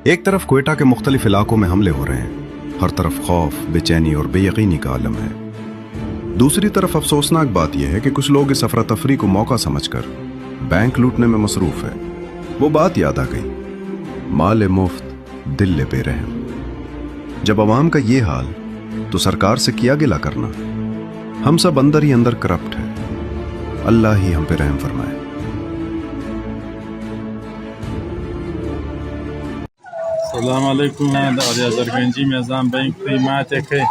ایک طرف کوئٹہ کے مختلف علاقوں میں حملے ہو رہے ہیں، ہر طرف خوف، بے چینی اور بے یقینی کا عالم ہے۔ دوسری طرف افسوسناک بات یہ ہے کہ کچھ لوگ اس افراتفری کو موقع سمجھ کر بینک لوٹنے میں مصروف ہے۔ وہ بات یاد آ گئی، مال مفت دل بے رحم۔ جب عوام کا یہ حال تو سرکار سے کیا گلہ کرنا؟ ہم سب اندر ہی اندر کرپٹ ہے، اللہ ہی ہم پہ رحم فرمائے۔ السلام علیکم۔ دا زرګنجي میزان بینک ته ماته کوي،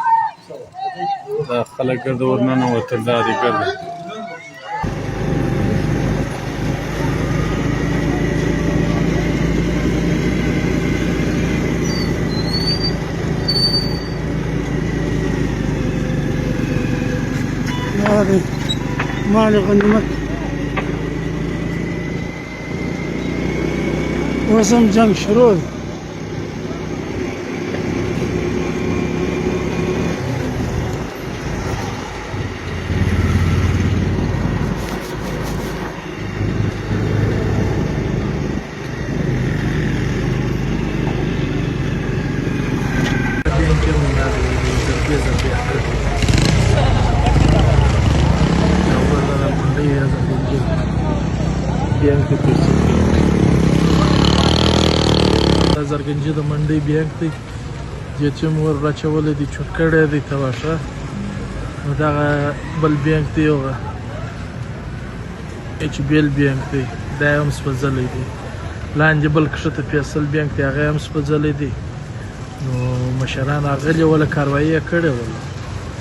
دا خلک ګرد ورننه وتل، دا دی ګرد مال غنیمت وسم جنگ شروع دی۔ زرګنجي د منډۍ بینک دی، چې مور راچولې دي چوټ کړی دی تماشه. نو دغه بل بینک دی هغه HBL بینک دی، دا هم سوځلی دی. لاندې بل کښته فیصل بینک دی، هغه هم سوځلی دی. نو مشران راغلي وله کاروایي یې کړې وله.